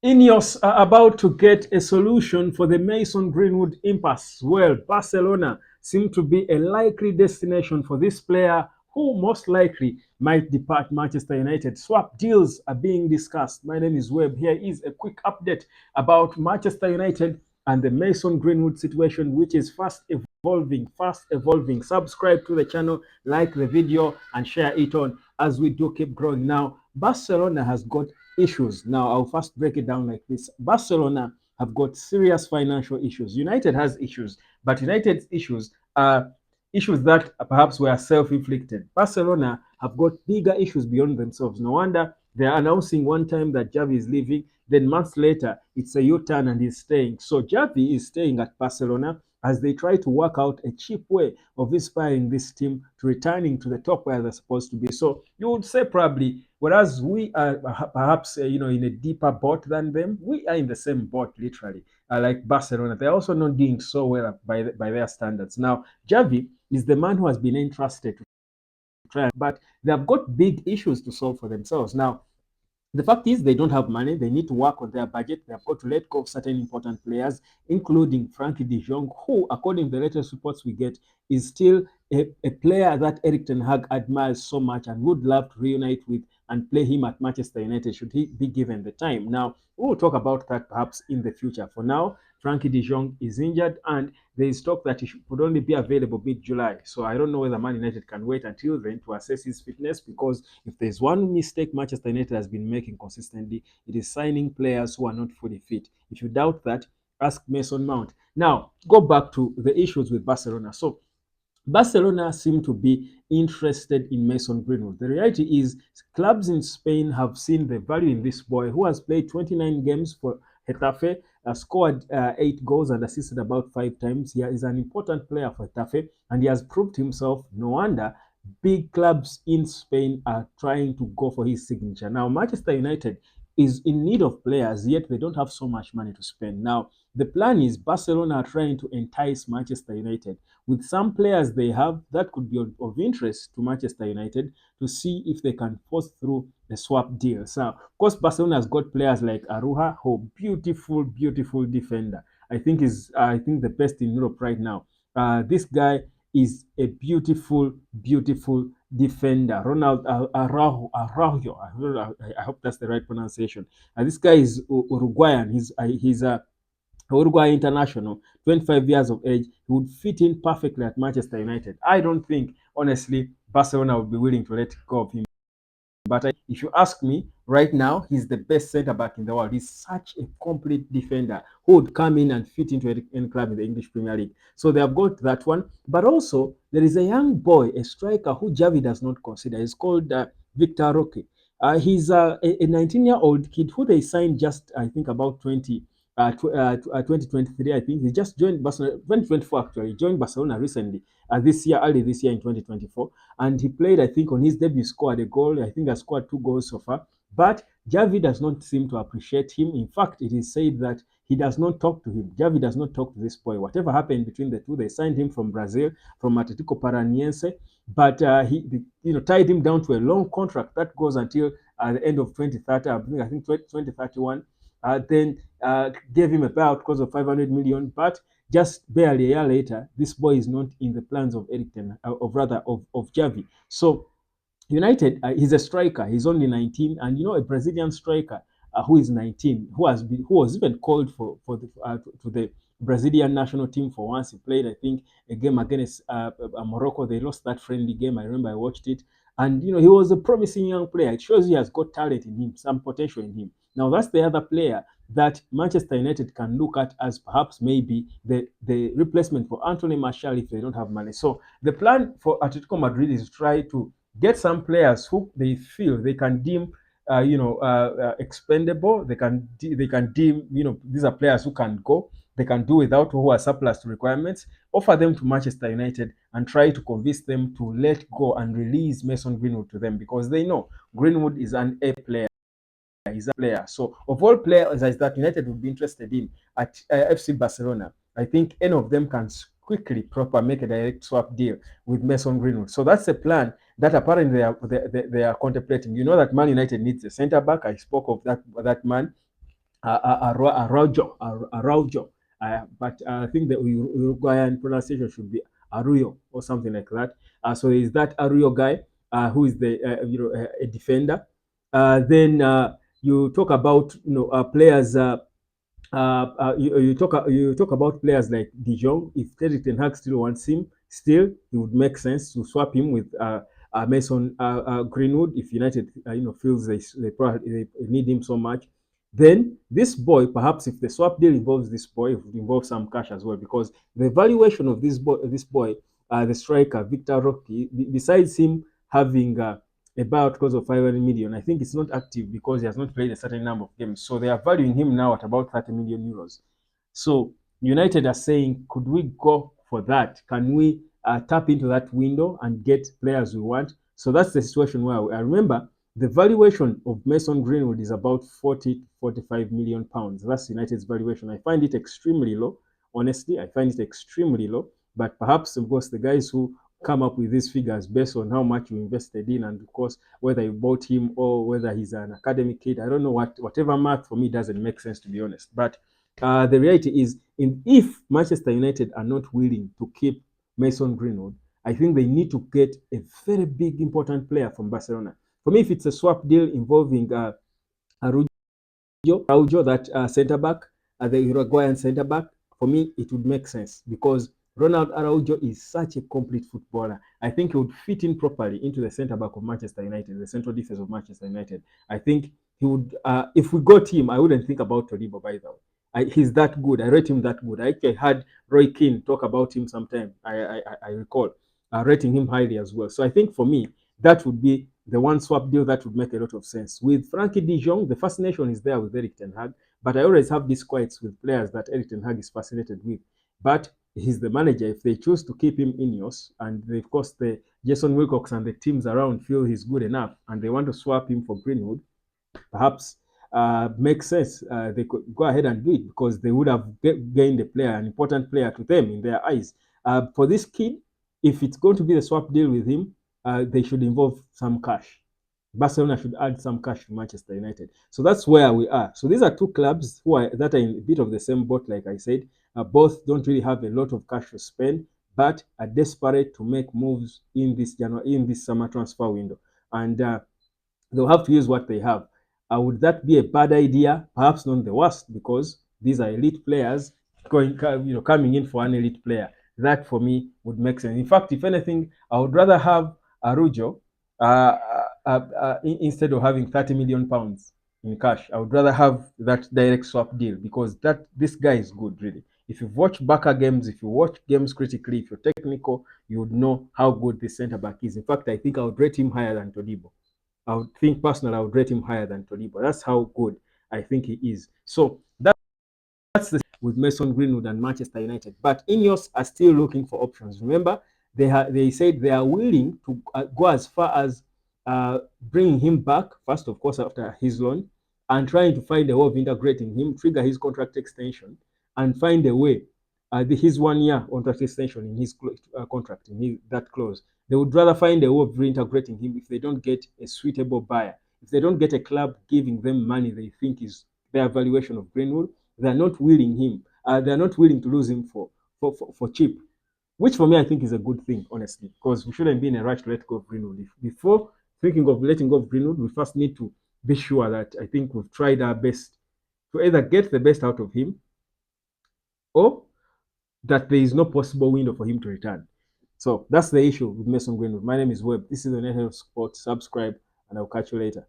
Ineos are about to get a solution for the Mason Greenwood impasse. Well, Barcelona seem to be a likely destination for this player who most likely might depart Manchester United. Swap deals are being discussed. My name is Webb. Here is a quick update about Manchester United and the Mason Greenwood situation, which is fast evolving, fast evolving. Subscribe to the channel, like the video, and share it on as we do keep growing. Now, Barcelona has got issues. Now, I'll first break it down like this. Barcelona have got serious financial issues. United has issues, but United's issues are issues that perhaps were self-inflicted. Barcelona have got bigger issues beyond themselves. No wonder they're announcing one time that Xavi is leaving, then months later it's a U-turn and he's staying. So Xavi is staying at Barcelona as they try to work out a cheap way of inspiring this team to returning to the top where they're supposed to be. So you would say probably, whereas we are perhaps in a deeper boat than them, we are in the same boat literally. Like Barcelona, they're also not doing so well by their standards. Now, Xavi is the man who has been entrusted to try, but they have got big issues to solve for themselves. Now, the fact is they don't have money. They need to work on their budget. They have got to let go of certain important players, including Frankie de Jong, who, according to the latest reports we get, is still a player that Eric Ten Hag admires so much and would love to reunite with and play him at Manchester United should he be given the time. Now, we'll talk about that perhaps in the future. For now, Frankie de Jong is injured and there is talk that he could only be available mid-July. So I don't know whether Man United can wait until then to assess his fitness, because if there's one mistake Manchester United has been making consistently, it is signing players who are not fully fit. If you doubt that, ask Mason Mount. Now, go back to the issues with Barcelona. So Barcelona seem to be interested in Mason Greenwood. The reality is, clubs in Spain have seen the value in this boy who has played 29 games for Getafe, scored 8 goals and assisted about 5 times. He is an important player for Getafe and he has proved himself. No wonder big clubs in Spain are trying to go for his signature. Now, Manchester United is in need of players, yet they don't have so much money to spend. Now, the plan is Barcelona are trying to entice Manchester United with some players they have that could be of interest to Manchester United to see if they can force through the swap deal. So, of course, Barcelona has got players like Aruja, who beautiful, beautiful defender. I think the best in Europe right now. This guy is a beautiful, beautiful defender. Ronald Araujo. I hope that's the right pronunciation. This guy is Uruguayan. He's a Uruguay international, 25 years of age. He would fit in perfectly at Manchester United. I don't think, honestly, Barcelona would be willing to let go of him. But if you ask me right now, he's the best centre back in the world. He's such a complete defender who would come in and fit into any club in the English Premier League. So they have got that one. But also, there is a young boy, a striker who Javi does not consider. He's called Victor Roque. He's a 19-year-old kid who they signed just, I think, about 2023, I think. He just joined Barcelona, 2024 actually. He joined Barcelona recently, early this year in 2024. And he played, I think, on his debut, scored a goal. I think he scored 2 goals so far. But Javi does not seem to appreciate him. In fact, it is said that he does not talk to him. Javi does not talk to this boy. Whatever happened between the two, they signed him from Brazil, from Atletico Paranaense, but tied him down to a long contract that goes until the end of 2030. I think 2031. Then gave him a buyout because of 500 million, but just barely a year later, this boy is not in the plans of Eric Ten, of Javi. So United, he's a striker. He's only 19, and a Brazilian striker who is 19, who was even called to the Brazilian national team for once. He played, I think, a game against Morocco. They lost that friendly game. I remember I watched it, and he was a promising young player. It shows he has got talent in him, some potential in him. Now that's the other player that Manchester United can look at as perhaps maybe the replacement for Anthony Martial if they don't have money. So the plan for Atletico Madrid is to try to get some players who they feel they can deem expendable. They can deem, these are players who can go, they can do without, who are surplus to requirements, offer them to Manchester United and try to convince them to let go and release Mason Greenwood to them, because they know Greenwood is an A player. He's a player. So of all players that United would be interested in at FC Barcelona, I think any of them can quickly make a direct swap deal with Mason Greenwood. So that's a plan that apparently they are contemplating. You know that Man United needs a centre back. I spoke of that man. Araujo. But I think the Uruguayan pronunciation should be Arroyo or something like that. So is that Arroyo guy who is the a defender. Then you talk about players. You talk about players like De Jong. If Erik Ten Hag still wants him, still it would make sense to swap him with Mason Greenwood if United feels they probably they need him so much. Then this boy, perhaps if the swap deal involves this boy, it would involve some cash as well because the valuation of this boy, the striker Victor Roque, besides him having about because of 500 million. I think it's not active because he has not played a certain number of games. So they are valuing him now at about 30 million euros. So United are saying, could we go for that? Can we tap into that window and get players we want? So that's the situation where I remember the valuation of Mason Greenwood is about 40 to 45 million pounds. That's United's valuation. I find it extremely low. Honestly, I find it extremely low. But perhaps, of course, the guys who come up with these figures based on how much you invested in, and of course whether you bought him or whether he's an academic kid. I don't know whatever math for me doesn't make sense, to be honest. But the reality is, if Manchester United are not willing to keep Mason Greenwood, I think they need to get a very big important player from Barcelona. For me, if it's a swap deal involving Araujo, that centre back, the Uruguayan centre back, for me, it would make sense because Ronald Araujo is such a complete footballer. I think he would fit in properly into the centre back of Manchester United, the central defense of Manchester United. I think he would, if we got him, I wouldn't think about Todibo by the way. He's that good. I rate him that good. I actually had Roy Keane talk about him sometime. I recall rating him highly as well. So I think for me, that would be the one swap deal that would make a lot of sense. With Frankie de Jong, the fascination is there with Erik Ten Hag, but I always have disquiets with players that Erik Ten Hag is fascinated with. But he's the manager. If they choose to keep him in yours, and they, of course the Jason Wilcox and the teams around feel he's good enough, and they want to swap him for Greenwood, perhaps makes sense. They could go ahead and do it because they would have gained a player, an important player to them in their eyes. For this kid, if it's going to be a swap deal with him, they should involve some cash. Barcelona should add some cash to Manchester United. So that's where we are. So these are two clubs that are in a bit of the same boat, like I said. Both don't really have a lot of cash to spend, but are desperate to make moves in this summer transfer window. And they'll have to use what they have. Would that be a bad idea? Perhaps not the worst, because these are elite players coming in for an elite player. That for me would make sense. In fact, if anything, I would rather have Arujo instead of having 30 million pounds in cash. I would rather have that direct swap deal because this guy is good, really. If you've watched Barca games, if you watch games critically, if you're technical, you would know how good this centre back is. In fact, I think I would rate him higher than Todibo. I would think personally I would rate him higher than Todibo. That's how good I think he is. So that's the with Mason Greenwood and Manchester United. But Ineos are still looking for options. Remember, they said they are willing to go as far as bringing him back first, of course, after his loan, and trying to find a way of integrating him, trigger his contract extension, and find a way his 1 year contract extension in his contract that clause. They would rather find a way of reintegrating him if they don't get a suitable buyer. If they don't get a club giving them money they think is their valuation of Greenwood, they're not willing him. They're not willing to lose him for cheap, which for me I think is a good thing, honestly, because we shouldn't be in a rush to let go of Greenwood. Before thinking of letting go of Greenwood, we first need to be sure that I think we've tried our best to either get the best out of him or that there is no possible window for him to return. So that's the issue with Mason Greenwood. My name is Webb. This is the Net Health Sport. Subscribe, and I'll catch you later.